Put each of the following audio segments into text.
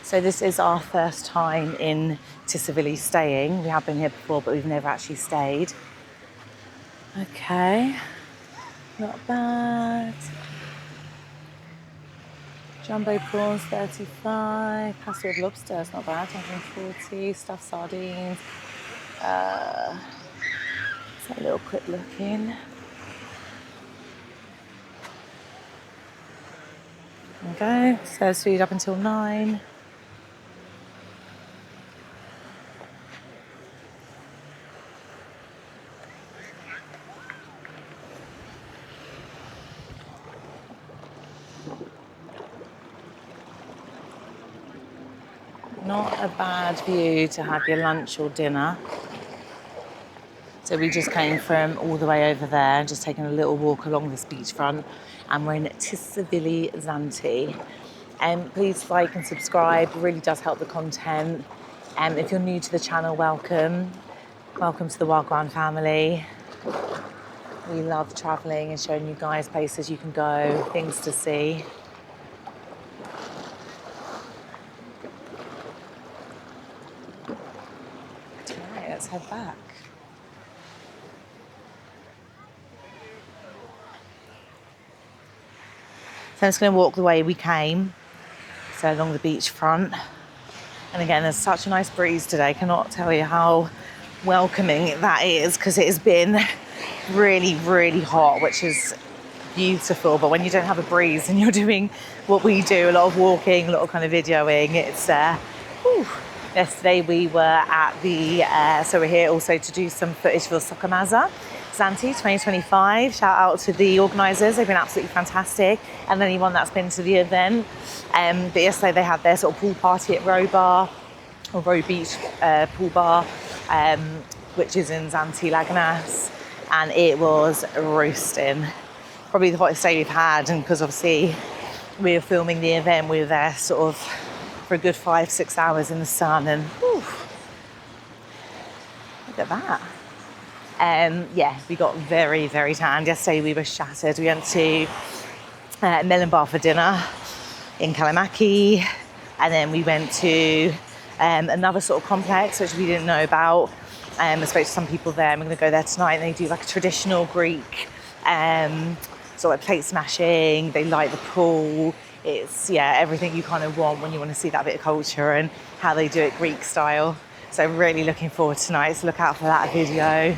So this is our first time in Tsilivi staying. We have been here before, but we've never actually stayed. Okay, not bad. Jumbo prawns, 35. Pasta with lobster, it's not bad, 140. Stuffed sardines. Let's have a little quick look in. There we go, serves food up until 9. Not a bad view to have your lunch or dinner. So we just came from all the way over there, just taking a little walk along this beachfront, and we're in Tsilivi, Zante. Please like and subscribe, it really does help the content. If you're new to the channel, welcome. Welcome to the Wagwan family. We love travelling and showing you guys places you can go, things to see. Right, let's head back. So I'm just going to walk the way we came, so along the beachfront. And again, there's such a nice breeze today. I cannot tell you how welcoming that is, because it has been really, really hot, which is beautiful. But when you don't have a breeze and you're doing what we do, a lot of walking, a lot of kind of videoing, it's Yesterday we were at the, so we're here also to do some footage for the Zakynthos Zante 2025. Shout out to the organisers, they've been absolutely fantastic, and anyone that's been to the event. But yesterday they had their sort of pool party at Row Beach pool bar, which is in Zante, Laganas, and it was roasting. Probably the hottest day we've had, and because obviously we were filming the event, we were there sort of for a good 5-6 hours in the sun, and look at that. We got very, very tanned. Yesterday we were shattered. We went to Melon Bar for dinner in Kalamaki, and then we went to another sort of complex which we didn't know about. I spoke to some people there, and we're going to go there tonight, and they do like a traditional Greek sort of plate smashing. They light the pool. It's everything you kind of want when you want to see that bit of culture and how they do it Greek style. So really looking forward tonight, so look out for that video.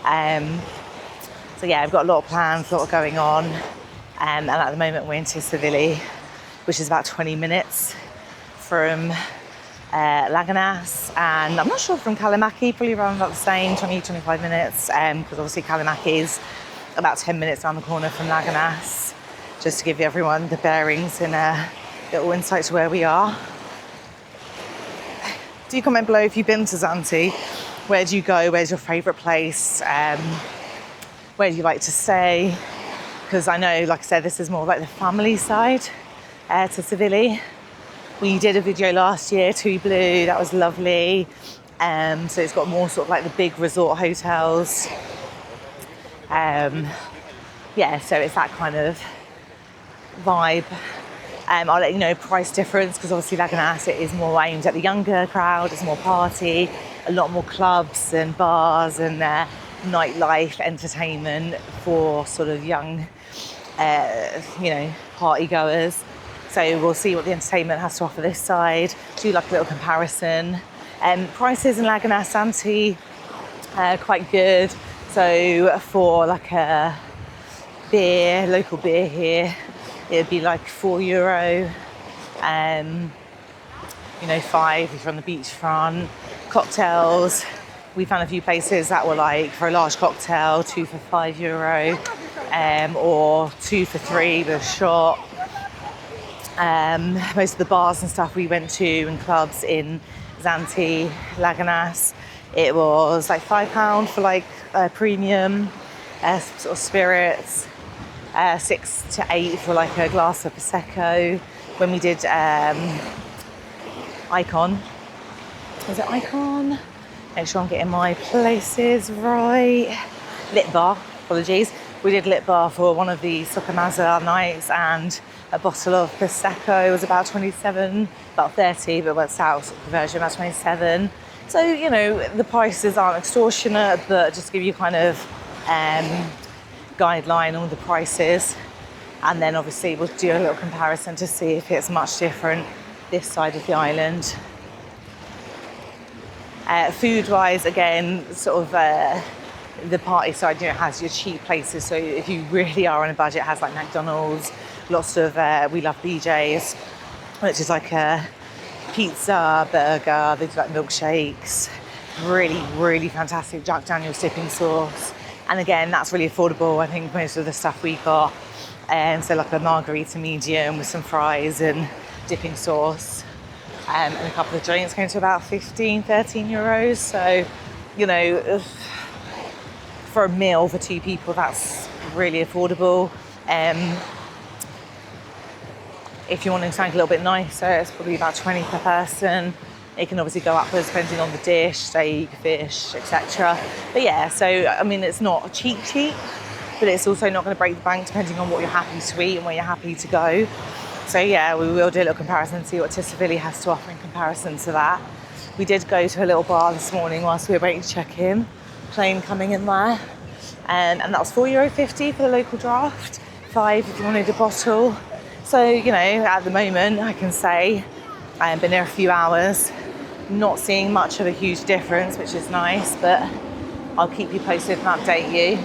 I've got a lot of plans, a lot going on, and at the moment we're in Tsilivi, which is about 20 minutes from Laganas, and I'm not sure from Kalamaki, probably around about the same, 20-25 minutes, because obviously Kalamaki is about 10 minutes down the corner from Laganas, just to give everyone the bearings and a little insight to where we are. Do comment below if you've been to Zante. Where do you go? Where's your favourite place? Where do you like to stay? Because I know, like I said, this is more like the family side to Tsilivi. We did a video last year, Too Blue, that was lovely. So it's got more sort of like the big resort hotels. So it's that kind of vibe. I'll let you know price difference, because obviously Laganas, it is more aimed at the younger crowd, it's more party, a lot more clubs and bars and nightlife entertainment for sort of young party goers. So we'll see what the entertainment has to offer this side, do like a little comparison. Prices in Laganas, Zante, quite good. So for like a beer, local beer here, it'd be like €4, 5 if you're on the beachfront. Cocktails, we found a few places that were like, for a large cocktail, 2 for €5, or 2 for 3 with a shot. Most of the bars and stuff we went to and clubs in Zante, Laganas, it was like £5 for like premium sort of spirits, 6 to 8 for like a glass of Prosecco. When we did Icon, was it Icon? Make sure I'm getting my places right. Lit Bar, apologies. We did Lit Bar for one of the Zakynthos nights, and A bottle of Prosecco was about 27, about 30, but works out conversion about 27. So, you know, the prices aren't extortionate, but just give you kind of guideline on the prices. And then obviously we'll do a little comparison to see if it's much different this side of the island. Food-wise, again, sort of the party side, you know, has your cheap places. So if you really are on a budget, it has like McDonald's, lots of, we love BJ's, which is like a pizza, burger, they do like milkshakes, really, really fantastic Jack Daniel's dipping sauce. And again, that's really affordable. I think most of the stuff we got, so like a margarita medium with some fries and dipping sauce, and a couple of drinks came to about 15, 13 euros. So, you know, for a meal for 2 people, that's really affordable. If you're wanting something a little bit nicer, it's probably about 20 per person. It can obviously go upwards depending on the dish, steak, fish, etc. But yeah, so I mean, it's not cheap, but it's also not going to break the bank depending on what you're happy to eat and where you're happy to go. So yeah, we will do a little comparison, see what Tsilivi has to offer in comparison to that. We did go to a little bar this morning whilst we were waiting to check in, plane coming in there, and that was €4.50 for the local draft, 5 if you wanted a bottle. So, you know, at the moment, I can say I've been there a few hours, not seeing much of a huge difference, which is nice, but I'll keep you posted and update you.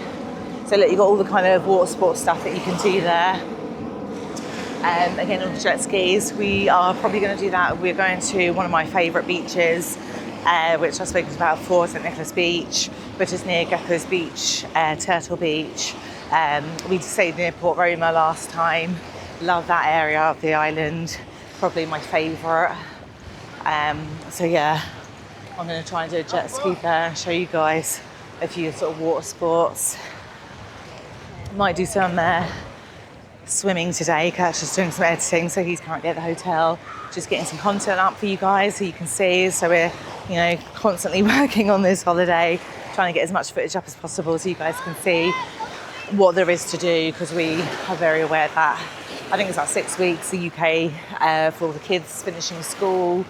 So look, you've got all the kind of water sports stuff that you can do there. Again, on the jet skis, we are probably going to do that. We're going to one of my favourite beaches, which I've spoken about before, St Nicholas Beach, which is near Gecko's Beach, Turtle Beach. We stayed near Port Roma last time. Love that area of the island, probably my favourite. So yeah, I'm going to try and do a jet ski there and show you guys a few sort of water sports. Might do some swimming today. Kurt's just doing some editing, so he's currently at the hotel, just getting some content up for you guys so you can see. So we're, you know, constantly working on this holiday, trying to get as much footage up as possible so you guys can see what there is to do, because we are very aware that I think it's like 6 weeks the UK for all the kids finishing school,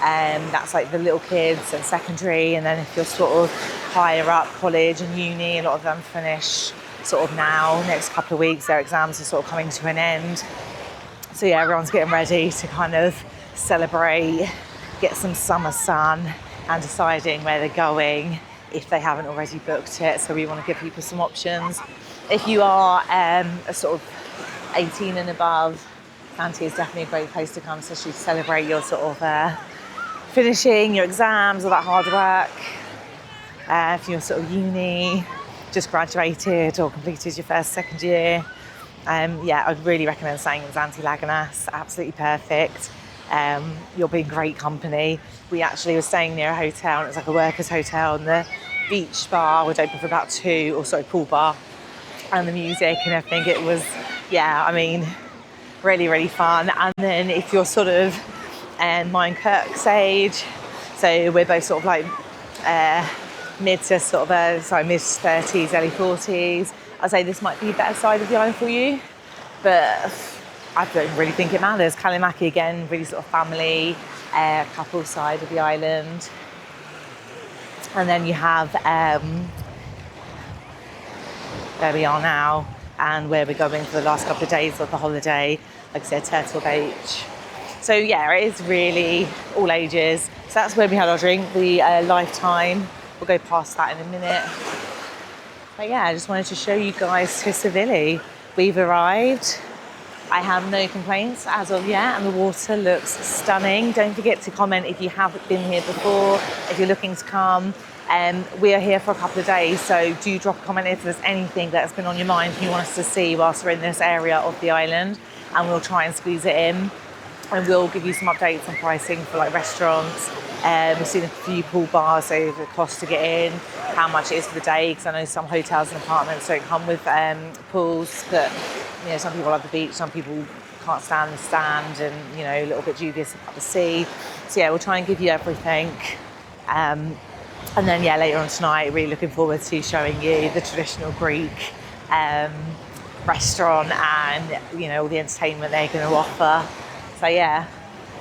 and that's like the little kids and secondary, and then if you're sort of higher up, college and uni, a lot of them finish sort of now, next couple of weeks, their exams are sort of coming to an end. So yeah, everyone's getting ready to kind of celebrate, get some summer sun, and deciding where they're going if they haven't already booked it. So we want to give people some options. If you are a sort of 18 and above, Zante is definitely a great place to come, especially to celebrate your sort of finishing your exams, all that hard work. If you're sort of uni, just graduated or completed your first, second year, yeah, I'd really recommend staying in Zante Laganas. Absolutely perfect. You'll be in great company. We actually were staying near a hotel, and it's like a workers' hotel, and the beach bar was open for about pool bar, and the music and everything. It was, yeah, I mean, really, really fun. And then if you're sort of mine Kirk's age, so we're both sort of like mid to sort of mid 30s, early 40s, I'd say this might be a better side of the island for you, but I don't really think it matters. Kalimaki, again, really sort of family, couple side of the island. And then you have where we are now and where we're going for the last couple of days of the holiday, like I said, Turtle Beach. So yeah, it is really all ages. So that's where we had our drink, the Lifetime. We'll go past that in a minute. But yeah, I just wanted to show you guys Tsilivi. We've arrived. I have no complaints as of yet, and the water looks stunning. Don't forget to comment if you haven't been here before, if you're looking to come. We are here for a couple of days, so do drop a comment if there's anything that's been on your mind you want us to see whilst we're in this area of the island, and we'll try and squeeze it in. And we'll give you some updates on pricing for like restaurants. We've seen a few pool bars, so the cost to get in, how much it is for the day, because I know some hotels and apartments don't come with pools, but you know, some people love the beach, some people can't stand the stand, and you know, a little bit dubious about the sea. So yeah, we'll try and give you everything. And then yeah, later on tonight, really looking forward to showing you the traditional Greek restaurant and, you know, all the entertainment they're going to offer. So yeah,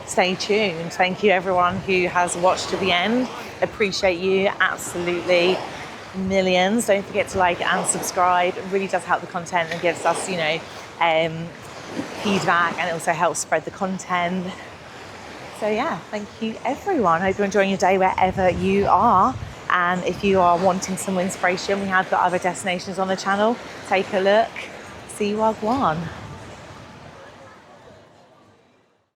stay tuned. Thank you everyone who has watched to the end. Appreciate you, absolutely millions. Don't forget to like and subscribe. It really does help the content and gives us, you know, feedback, and it also helps spread the content. So yeah, thank you everyone. I hope you're enjoying your day wherever you are. And if you are wanting some inspiration, we have got other destinations on the channel. Take a look. See you, Wagwan.